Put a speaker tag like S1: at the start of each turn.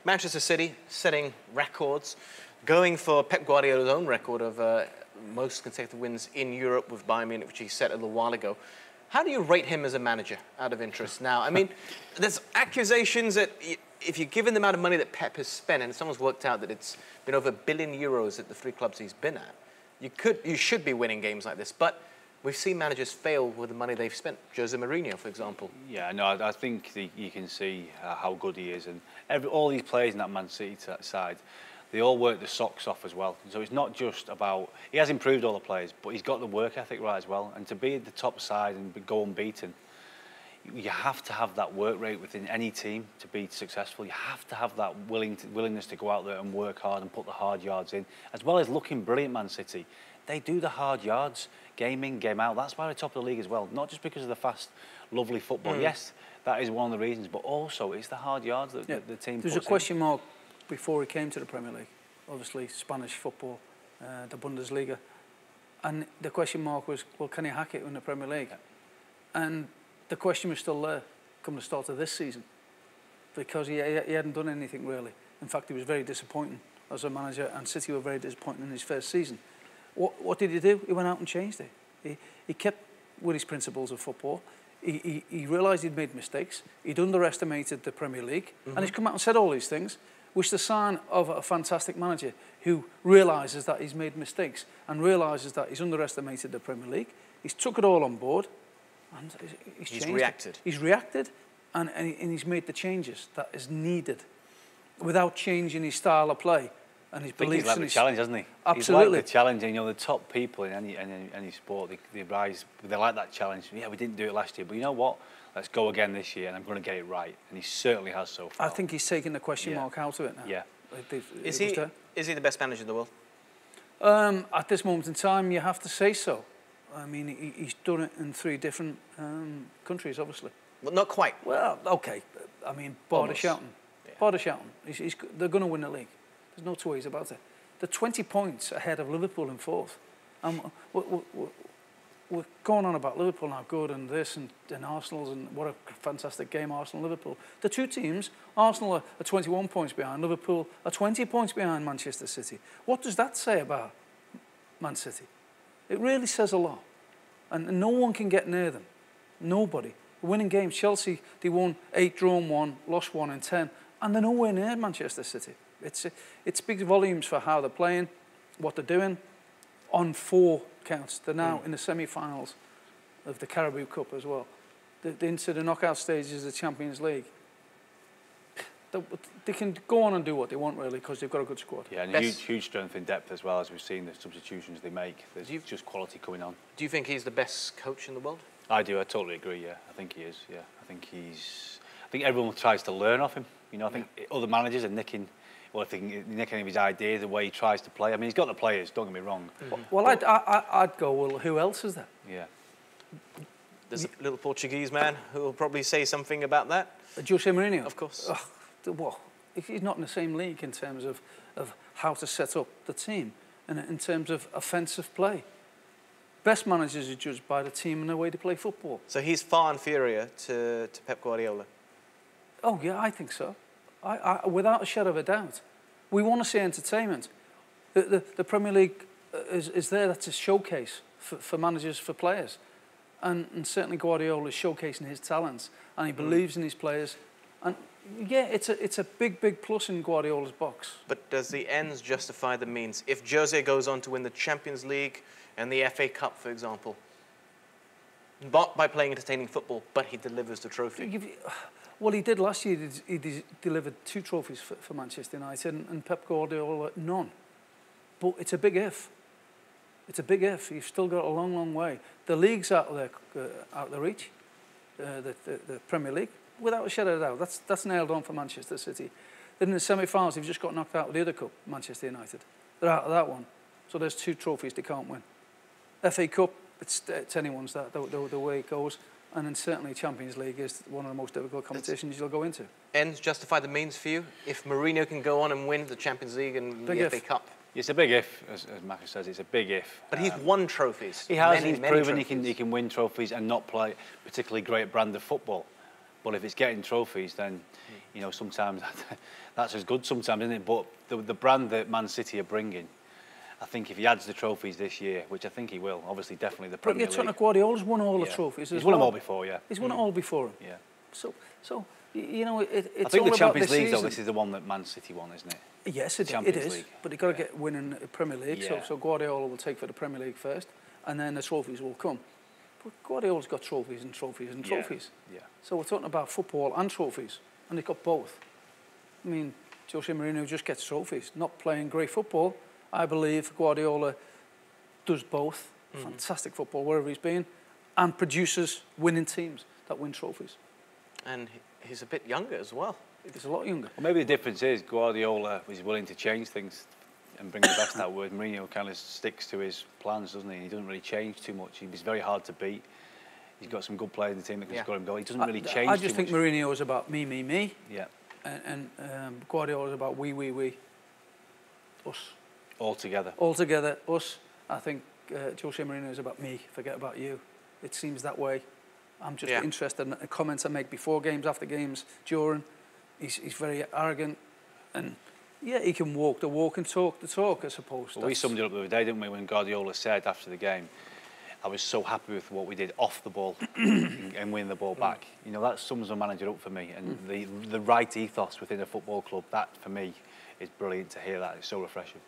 S1: Manchester City setting records, going for Pep Guardiola's own record of most consecutive wins in Europe with Bayern Munich, which he set a little while ago. How do you rate him as a manager, out of interest now? I mean, there's accusations that if you're given the amount of money that Pep has spent, and someone's worked out that it's been over €1 billion at the 3 clubs he's been at, you should be winning games like this. But we've seen managers fail with the money they've spent. Jose Mourinho, for example.
S2: Yeah, no, I think you can see how good he is. And all these players in that Man City side, they all work the socks off as well. So it's not just about... He has improved all the players, but he's got the work ethic right as well. And to be at the top side and go unbeaten, you have to have that work rate within any team to be successful. You have to have that willingness to go out there and work hard and put the hard yards in, as well as looking brilliant. Man City, they do the hard yards, game in, game out. That's why they're top of the league as well. Not just because of the fast, lovely football. Yes, that is one of the reasons, but also it's the hard yards that the team puts in.
S3: There's a question mark before he came to the Premier League. Obviously, Spanish football, the Bundesliga. And the question mark was, well, can he hack it in the Premier League? Yeah. And the question was still there come the start of this season, because he hadn't done anything really. In fact, he was very disappointing as a manager, and City were very disappointing in his first season. What did he do? He went out and changed it. He kept with his principles of football. He realised he'd made mistakes. He'd underestimated the Premier League, and he's come out and said all these things, which is the sign of a fantastic manager who realises that he's made mistakes and realises that he's underestimated the Premier League. He's took it all on board, and he's reacted. He's reacted, and he's made the changes that is needed without changing his style of play and his beliefs.
S2: He's like the challenge, hasn't he?
S3: Absolutely.
S2: He's like the challenge, and you know, the top people in any sport, they rise. They like that challenge. Yeah, we didn't do it last year, but you know what? Let's go again this year, and I'm going to get it right. And he certainly has so far.
S3: I think he's taken the question mark out of it now.
S2: Yeah.
S1: Is he the best manager in the world?
S3: At this moment in time, you have to say so. I mean, he's done it in 3 different countries, obviously.
S1: Well, not quite.
S3: Well, okay. I mean, bar the shouting. Bar the shouting. They're going to win the league. There's no two ways about it. They're 20 points ahead of Liverpool in 4th. We're going on about Liverpool now, good, and this, and Arsenal's, and what a fantastic game, Arsenal-Liverpool. The 2 teams, Arsenal are 21 points behind, Liverpool are 20 points behind Manchester City. What does that say about Man City? It really says a lot. And no one can get near them. Nobody. Winning games, Chelsea, they won 8, drawn 1, lost 1 in 10, and they're nowhere near Manchester City. It speaks volumes for how they're playing, what they're doing. On 4 counts, they're now in the semi-finals of the Carabao Cup as well. They're into the knockout stages of the Champions League. They can go on and do what they want, really, because they've got a good squad.
S2: Yeah, and huge strength in depth as well, as we've seen the substitutions they make. There's just quality coming on.
S1: Do you think he's the best coach in the world?
S2: I do. I totally agree. Yeah, I think he is. Yeah, I think everyone tries to learn off him. You know, I think other managers are nicking. Well, I think nicking his ideas, the way he tries to play. I mean, he's got the players. Don't get me wrong.
S3: Well, I'd go. Well, who else is there?
S2: Yeah.
S1: There's a little Portuguese man who will probably say something about that.
S3: Jose Mourinho,
S1: of course.
S3: Well, he's not in the same league in terms of how to set up the team and in terms of offensive play. Best managers are judged by the team and the way they play football.
S1: So he's far inferior to Pep Guardiola?
S3: Oh, yeah, I think so. Without a shadow of a doubt. We want to see entertainment. The Premier League is there. That's a showcase for managers, for players. And certainly Guardiola is showcasing his talents, and he believes in his players. And yeah, it's a big plus in Guardiola's box.
S1: But does the ends justify the means? If Jose goes on to win the Champions League and the FA Cup, for example, not by playing entertaining football, but he delivers the trophy.
S3: Well, he did last year. He delivered 2 trophies for Manchester United, and Pep Guardiola none. But it's a big if. It's a big if. You've still got a long way. The league's out of their reach. The Premier League, without a shadow of a doubt, that's nailed on for Manchester City. Then in the semi-finals, they've just got knocked out of the other cup, Manchester United. They're out of that one. So there's 2 trophies they can't win. FA Cup, it's anyone's that the way it goes. And then certainly Champions League is one of the most difficult competitions you'll go into.
S1: Ends justify the means for you? If Mourinho can go on and win the Champions League and the FA Cup?
S2: It's a big if, as Matteo says, it's a big if.
S1: But he's won trophies.
S2: He has, he's proven
S1: trophies.
S2: he can win trophies and not play particularly great brand of football. But if it's getting trophies, then, you know, sometimes that's as good sometimes, isn't it? But the brand that Man City are bringing, I think if he adds the trophies this year, which I think he will, obviously definitely the Premier League.
S3: But Guardiola's won all the trophies as
S2: He's won
S3: well.
S2: them all before, yeah.
S3: He's won it all before him.
S2: Yeah.
S3: So you know, it's
S2: I think
S3: all
S2: the
S3: about
S2: Champions
S3: this
S2: League, though,
S3: season.
S2: this is the one that Man City won, isn't it?
S3: Yes, it is.
S2: League.
S3: But you've got to get winning the Premier League.
S2: Yeah.
S3: So Guardiola will take for the Premier League first, and then the trophies will come. But Guardiola's got trophies and trophies and trophies.
S2: Yeah.
S3: So we're talking about football and trophies, and they've got both. I mean, Jose Mourinho just gets trophies, not playing great football. I believe Guardiola does both. Fantastic football wherever he's been, and produces winning teams that win trophies.
S1: And he's a bit younger as well.
S3: He's a lot younger.
S2: Well, maybe the difference is Guardiola is willing to change things and bring the best out, whereas Mourinho kind of sticks to his plans, doesn't he? He doesn't really change too much. He's very hard to beat. He's got some good players in the team that can score him goal. He doesn't really change
S3: I just
S2: too
S3: think
S2: much.
S3: Mourinho is about me.
S2: Yeah.
S3: And Guardiola is about we, us.
S2: All together.
S3: All together, us. I think Jose Mourinho is about me, forget about you. It seems that way. I'm just interested in the comments I make before games, after games, during. He's very arrogant, and yeah, he can walk the walk and talk the talk, I suppose.
S2: Well, we summed it up the other day, didn't we, when Guardiola said after the game, I was so happy with what we did off the ball and winning the ball back. You know, that sums a manager up for me, and the right ethos within a football club, that for me is brilliant to hear that. It's so refreshing.